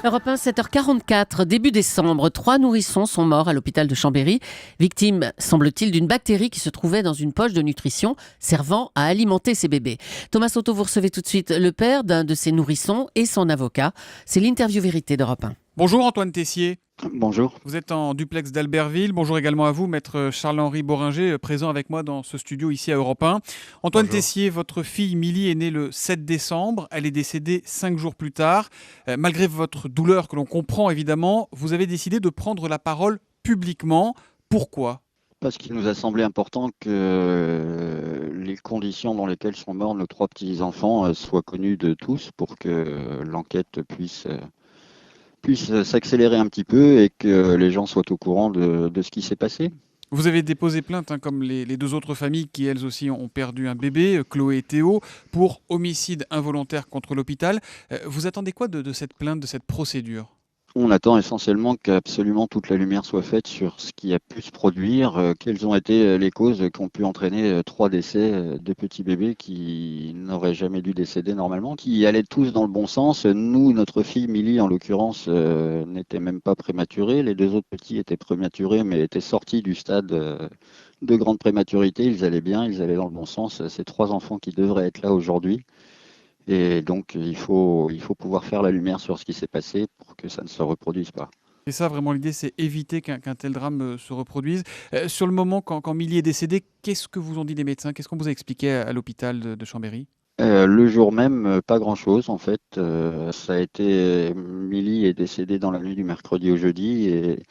Europe 1, 7h44, début décembre, 3 nourrissons sont morts à l'hôpital de Chambéry, victimes, semble-t-il, d'une bactérie qui se trouvait dans une poche de nutrition servant à alimenter ces bébés. Thomas Soto, vous recevez tout de suite le père d'un de ces nourrissons et son avocat. C'est l'interview vérité d'Europe 1. Bonjour Antoine Tessier. Bonjour. Vous êtes en duplex d'Albertville. Bonjour également à vous, maître Charles-Henri Boringer, présent avec moi dans ce studio ici à Europe 1. Antoine Bonjour. Tessier, votre fille Milly est née le 7 décembre. Elle est décédée 5 jours plus tard. Malgré votre douleur que l'on comprend évidemment, vous avez décidé de prendre la parole publiquement. Pourquoi ? Parce qu'il nous a semblé important que les conditions dans lesquelles sont morts nos 3 petits-enfants soient connues de tous pour que l'enquête puisse s'accélérer un petit peu et que les gens soient au courant de ce qui s'est passé. Vous avez déposé plainte, comme les 2 autres familles qui, elles aussi, ont perdu un bébé, Chloé et Théo, pour homicide involontaire contre l'hôpital. Vous attendez quoi de cette plainte, de cette procédure ? On attend essentiellement qu'absolument toute la lumière soit faite sur ce qui a pu se produire, quelles ont été les causes qui ont pu entraîner 3 décès de petits bébés qui n'auraient jamais dû décéder normalement, qui allaient tous dans le bon sens. Nous, notre fille Milly en l'occurrence, n'était même pas prématurée. Les 2 autres petits étaient prématurés mais étaient sortis du stade de grande prématurité. Ils allaient bien, ils allaient dans le bon sens. Ces 3 enfants qui devraient être là aujourd'hui. Et donc, il faut pouvoir faire la lumière sur ce qui s'est passé pour que ça ne se reproduise pas. Et ça, vraiment, l'idée, c'est éviter qu'un tel drame se reproduise. Sur le moment, quand Milly est décédée, qu'est-ce que vous ont dit les médecins ? Qu'est-ce qu'on vous a expliqué à l'hôpital de Chambéry ? Le jour même, pas grand-chose en fait. Ça a été Milly est décédée dans la nuit du mercredi au jeudi et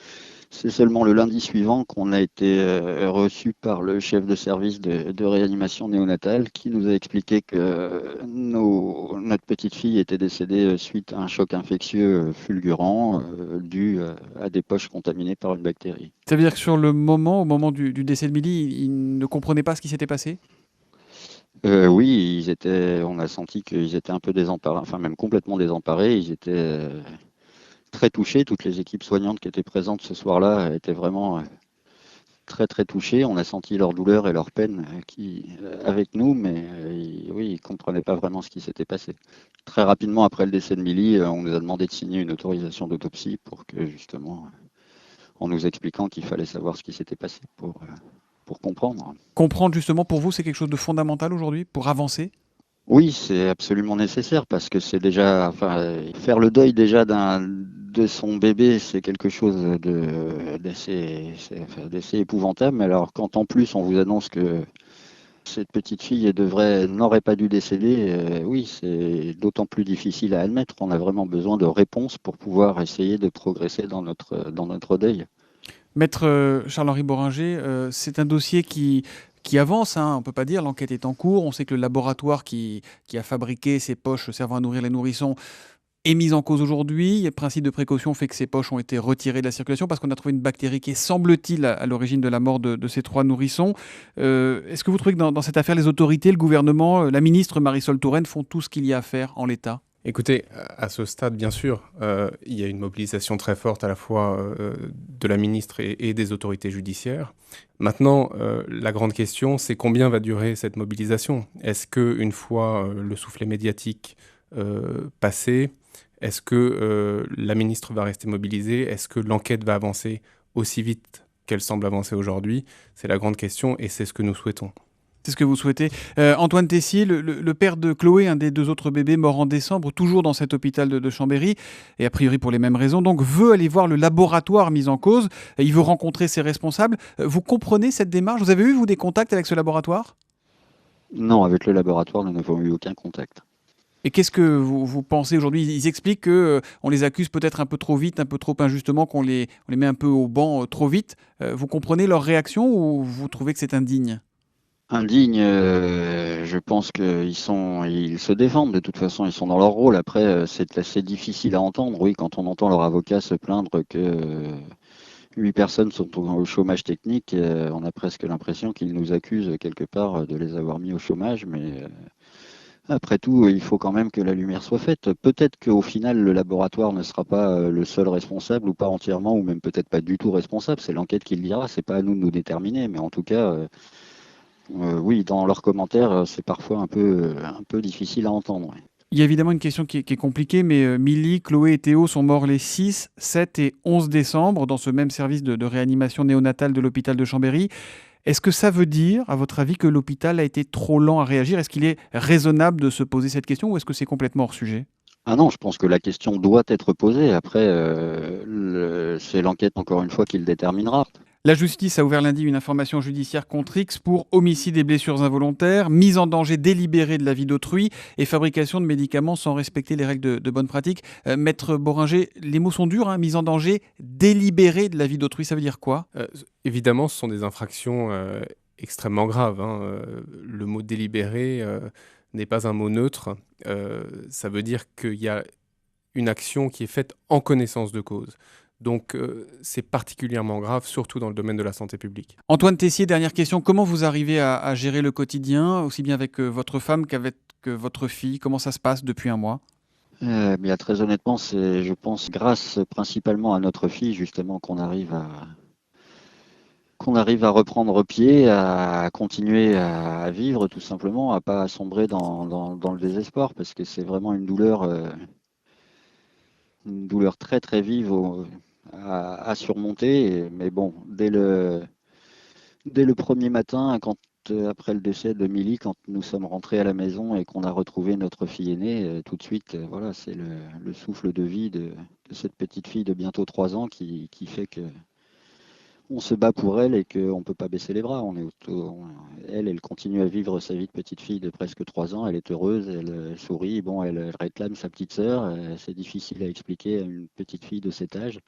c'est seulement le lundi suivant qu'on a été reçu par le chef de service de réanimation néonatale qui nous a expliqué que notre petite fille était décédée suite à un choc infectieux fulgurant dû à des poches contaminées par une bactérie. Ça veut dire que sur le moment, au moment du décès de Milly, ils ne comprenaient pas ce qui s'était passé ? Oui, on a senti qu'ils étaient un peu désemparés, enfin même complètement désemparés. Ils étaient très touchés. Toutes les équipes soignantes qui étaient présentes ce soir-là étaient vraiment très très touchées. On a senti leur douleur et leur peine avec nous, mais oui, ils ne comprenaient pas vraiment ce qui s'était passé. Très rapidement après le décès de Milly, on nous a demandé de signer une autorisation d'autopsie pour que justement, en nous expliquant qu'il fallait savoir ce qui s'était passé pour comprendre. Comprendre, justement, pour vous, c'est quelque chose de fondamental aujourd'hui pour avancer ? Oui, c'est absolument nécessaire parce que c'est déjà, faire le deuil déjà de son bébé, c'est quelque chose d'assez épouvantable. Mais alors, quand en plus on vous annonce que cette petite fille n'aurait pas dû décéder, oui, c'est d'autant plus difficile à admettre. On a vraiment besoin de réponses pour pouvoir essayer de progresser dans notre deuil. Maître Charles-Henri Boringer, c'est un dossier qui avance, on ne peut pas dire, l'enquête est en cours. On sait que le laboratoire qui a fabriqué ces poches servant à nourrir les nourrissons est mis en cause aujourd'hui. Le principe de précaution fait que ces poches ont été retirées de la circulation parce qu'on a trouvé une bactérie qui est, semble-t-il, à l'origine de la mort de ces 3 nourrissons. Est-ce que vous trouvez que dans cette affaire, les autorités, le gouvernement, la ministre Marisol Touraine font tout ce qu'il y a à faire en l'état ? Écoutez, à ce stade, bien sûr, il y a une mobilisation très forte à la fois de la ministre et des autorités judiciaires. Maintenant, la grande question, c'est combien va durer cette mobilisation ? Est-ce qu'une fois le soufflet médiatique passé, est-ce que la ministre va rester mobilisée ? Est-ce que l'enquête va avancer aussi vite qu'elle semble avancer aujourd'hui ? C'est la grande question et c'est ce que nous souhaitons. C'est ce que vous souhaitez. Antoine Tessier, le père de Chloé, un des 2 autres bébés morts en décembre, toujours dans cet hôpital de Chambéry, et a priori pour les mêmes raisons, donc veut aller voir le laboratoire mis en cause. Il veut rencontrer ses responsables. Vous comprenez cette démarche ? Vous avez eu, vous, des contacts avec ce laboratoire ? Non, avec le laboratoire, nous n'avons eu aucun contact. Et qu'est-ce que vous pensez aujourd'hui ? Ils expliquent qu'on les accuse peut-être un peu trop vite, un peu trop injustement, qu'on les met un peu au banc trop vite. Vous comprenez leur réaction ou vous trouvez que c'est indigne ? Indignes, je pense qu'ils se défendent, de toute façon, ils sont dans leur rôle. Après, c'est assez difficile à entendre, oui, quand on entend leur avocat se plaindre que 8 personnes sont au chômage technique, on a presque l'impression qu'ils nous accusent quelque part de les avoir mis au chômage, mais après tout, il faut quand même que la lumière soit faite. Peut-être qu'au final, le laboratoire ne sera pas le seul responsable, ou pas entièrement, ou même peut-être pas du tout responsable, c'est l'enquête qui le dira, c'est pas à nous de nous déterminer, mais en tout cas... oui, dans leurs commentaires, c'est parfois un peu difficile à entendre. Ouais. Il y a évidemment une question qui est compliquée, mais Milly, Chloé et Théo sont morts les 6, 7 et 11 décembre dans ce même service de réanimation néonatale de l'hôpital de Chambéry. Est-ce que ça veut dire, à votre avis, que l'hôpital a été trop lent à réagir ? Est-ce qu'il est raisonnable de se poser cette question ou est-ce que c'est complètement hors sujet ? Ah non, je pense que la question doit être posée. Après, c'est l'enquête, encore une fois, qui le déterminera. La justice a ouvert lundi une information judiciaire contre X pour homicide et blessures involontaires, mise en danger délibérée de la vie d'autrui et fabrication de médicaments sans respecter les règles de bonne pratique. Maître Boringer, les mots sont durs, mise en danger délibérée de la vie d'autrui, ça veut dire quoi ? Évidemment, ce sont des infractions extrêmement graves. Le mot délibéré n'est pas un mot neutre. Ça veut dire qu'il y a une action qui est faite en connaissance de cause. Donc c'est particulièrement grave, surtout dans le domaine de la santé publique. Antoine Tessier, dernière question. Comment vous arrivez à gérer le quotidien, aussi bien avec votre femme qu'avec votre fille ? Comment ça se passe depuis un mois ? Bien, très honnêtement, c'est, je pense, grâce principalement à notre fille, justement, qu'on arrive à reprendre pied, à continuer à vivre, tout simplement, à pas sombrer dans le désespoir, parce que c'est vraiment une douleur très très vive à surmonter. Mais bon, dès le premier matin, après le décès de Milly, quand nous sommes rentrés à la maison et qu'on a retrouvé notre fille aînée, tout de suite, voilà, c'est le souffle de vie de cette petite fille de bientôt 3 ans qui fait que on se bat pour elle et qu'on ne peut pas baisser les bras. Elle continue à vivre sa vie de petite fille de presque 3 ans. Elle est heureuse, elle sourit. Bon, elle réclame sa petite sœur. C'est difficile à expliquer à une petite fille de cet âge.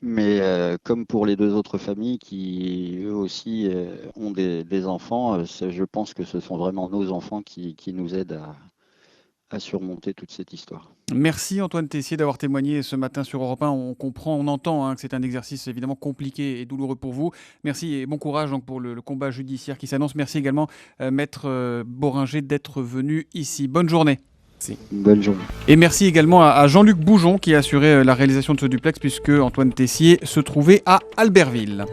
Mais comme pour les 2 autres familles qui, eux aussi, ont des enfants, je pense que ce sont vraiment nos enfants qui nous aident à surmonter toute cette histoire. Merci Antoine Tessier d'avoir témoigné ce matin sur Europe 1. On comprend, on entend que c'est un exercice évidemment compliqué et douloureux pour vous. Merci et bon courage donc, pour le combat judiciaire qui s'annonce. Merci également Maître Boringer d'être venu ici. Bonne journée. Merci. Bonne journée. Et merci également à Jean-Luc Boujon qui a assuré la réalisation de ce duplex puisque Antoine Tessier se trouvait à Albertville.